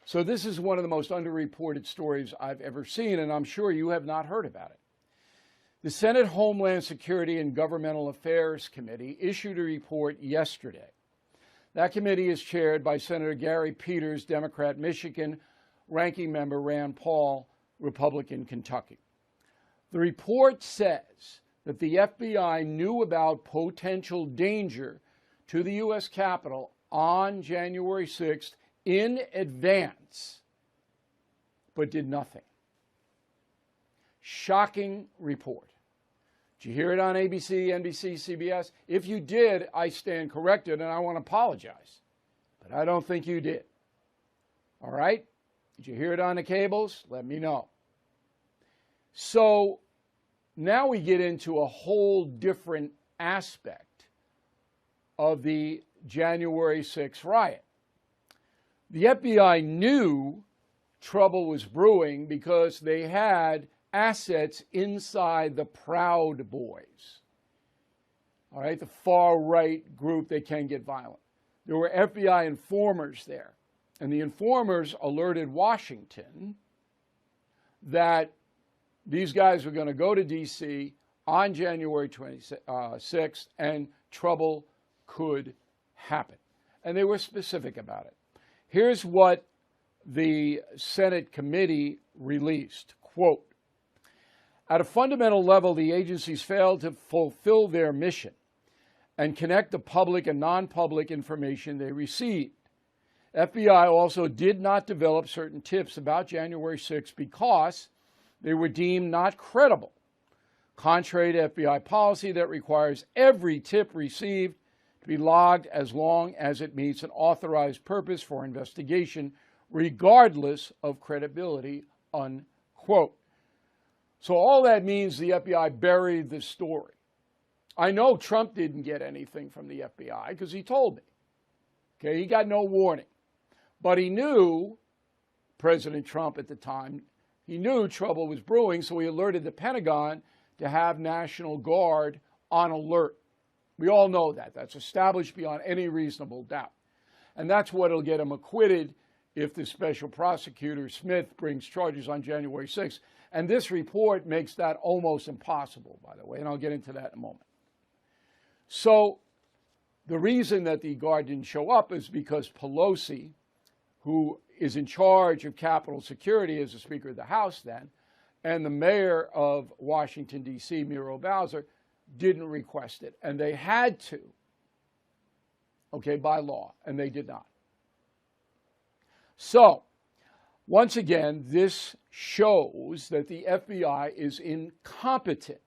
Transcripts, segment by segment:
So this is one of the most underreported stories I've ever seen, and I'm sure you have not heard about it. The Senate Homeland Security and Governmental Affairs Committee issued a report yesterday. That committee is chaired by Senator Gary Peters, Democrat, Michigan, Ranking Member Rand Paul, Republican, Kentucky. The report says that the FBI knew about potential danger to the U.S. Capitol on January 6th in advance, but did nothing. Shocking report. Did you hear it on ABC, NBC, CBS? If you did, I stand corrected and I want to apologize. But I don't think you did. All right? Did you hear it on the cables? Let me know. So now we get into a whole different aspect of the January 6th riot. The FBI knew trouble was brewing because they had assets inside the Proud Boys. All right, the far-right group that can get violent. There were FBI informers there, and the informers alerted Washington that these guys were going to go to D.C. on January 26th, and trouble could happen. And they were specific about it. Here's what the Senate committee released. Quote, at a fundamental level, the agencies failed to fulfill their mission and connect the public and non-public information they received. FBI also did not develop certain tips about January 6th because they were deemed not credible, contrary to FBI policy that requires every tip received to be logged as long as it meets an authorized purpose for investigation, regardless of credibility, unquote. So all that means the FBI buried the story. I know Trump didn't get anything from the FBI because he told me. Okay, he got no warning. But he knew, President Trump at the time, he knew trouble was brewing, so he alerted the Pentagon to have National Guard on alert. We all know that. That's established beyond any reasonable doubt. And that's what'll get him acquitted if the special prosecutor, Smith, brings charges on January 6th. And this report makes that almost impossible, by the way, and I'll get into that in a moment. So the reason that the Guard didn't show up is because Pelosi, who is in charge of Capitol security as the Speaker of the House then, and the mayor of Washington, D.C., Muriel Bowser, didn't request it. And they had to, okay, by law, and they did not. So, once again, this shows that the FBI is incompetent.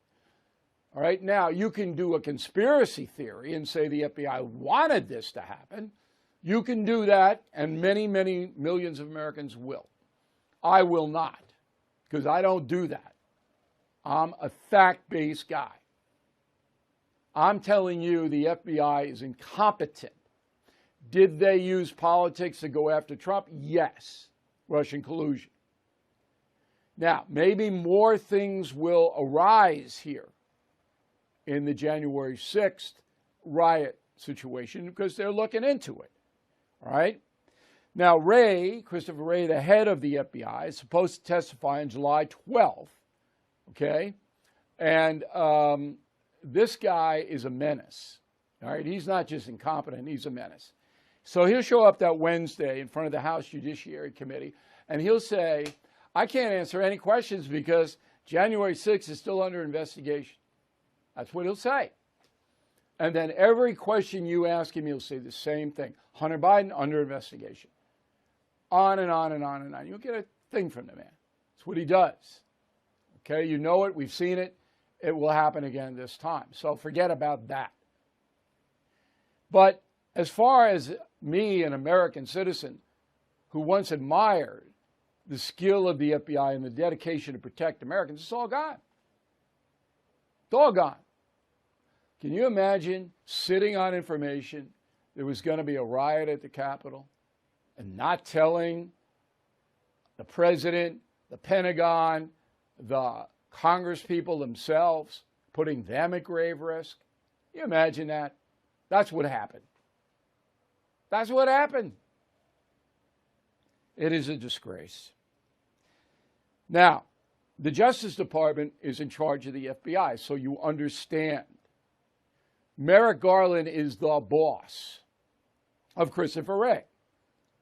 All right, now you can do a conspiracy theory and say the FBI wanted this to happen. You can do that, and many, many millions of Americans will. I will not, because I don't do that. I'm a fact-based guy. I'm telling you the FBI is incompetent. Did they use politics to go after Trump? Yes. Russian collusion. Now, maybe more things will arise here in the January 6th riot situation because they're looking into it. All right? Now, Christopher Wray, the head of the FBI, is supposed to testify on July 12th. Okay? And this guy is a menace. All right? He's not just incompetent, he's a menace. So he'll show up that Wednesday in front of the House Judiciary Committee, and he'll say, I can't answer any questions because January 6th is still under investigation. That's what he'll say. And then every question you ask him, he'll say the same thing. Hunter Biden, under investigation. On and on and on and on. You'll get a thing from the man. That's what he does. Okay, you know it. We've seen it. It will happen again this time. So forget about that. But as far as me, an American citizen who once admired the skill of the FBI and the dedication to protect Americans, it's all gone. It's all gone. Can you imagine sitting on information there was going to be a riot at the Capitol and not telling the president, the Pentagon, the Congress people themselves, putting them at grave risk? Can you imagine that? That's what happened. That's what happened. It is a disgrace. Now, the Justice Department is in charge of the FBI, so you understand. Merrick Garland is the boss of Christopher Wray.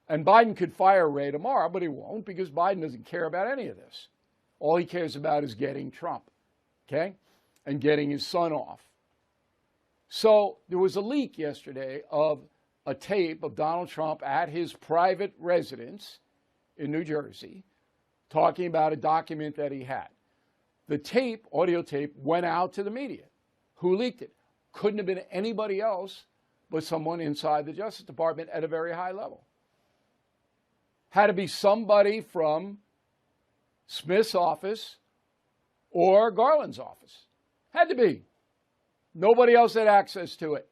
And Biden could fire Wray tomorrow, but he won't because Biden doesn't care about any of this. All he cares about is getting Trump, okay, and getting his son off. So there was a leak yesterday of a tape of Donald Trump at his private residence in New Jersey talking about a document that he had. The tape, audio tape, went out to the media. Who leaked it? Couldn't have been anybody else but someone inside the Justice Department at a very high level. Had to be somebody from Smith's office or Garland's office. Had to be. Nobody else had access to it.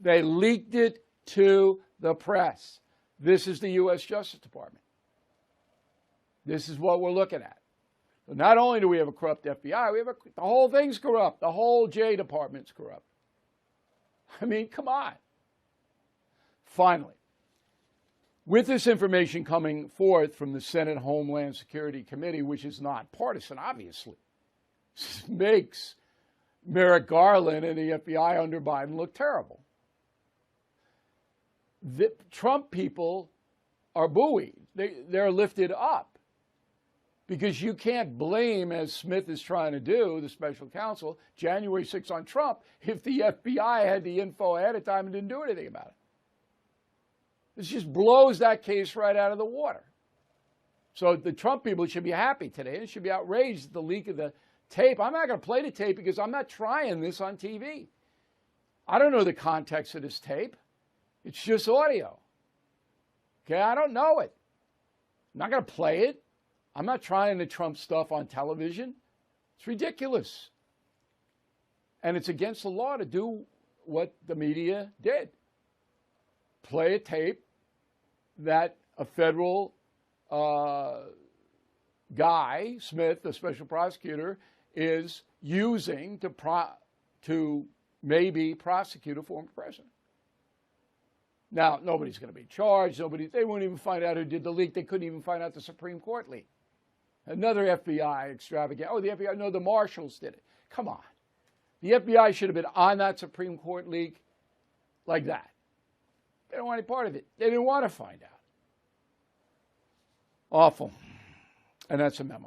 They leaked it to the press. This is the U.S. Justice Department. This is what we're looking at. So not only do we have a corrupt FBI, we have the whole thing's corrupt. The whole J Department's corrupt. I mean, come on. Finally, with this information coming forth from the Senate Homeland Security Committee, which is not partisan, obviously, this makes Merrick Garland and the FBI under Biden look terrible. The Trump people are buoyed. They're lifted up. Because you can't blame, as Smith is trying to do, the special counsel, January 6th on Trump, if the FBI had the info ahead of time and didn't do anything about it. This just blows that case right out of the water. So the Trump people should be happy today. They should be outraged at the leak of the tape. I'm not going to play the tape because I'm not trying this on TV. I don't know the context of this tape. It's just audio. Okay, I don't know it. I'm not going to play it. I'm not trying the Trump stuff on television. It's ridiculous. And it's against the law to do what the media did. Play a tape that a federal guy, Smith, the special prosecutor, is using to maybe prosecute a former president. Now, nobody's going to be charged. They won't even find out who did the leak. They couldn't even find out the Supreme Court leak. Another FBI extravagant. Oh, the FBI, no, the marshals did it. Come on. The FBI should have been on that Supreme Court leak like that. They don't want any part of it. They didn't want to find out. Awful. And that's a memo.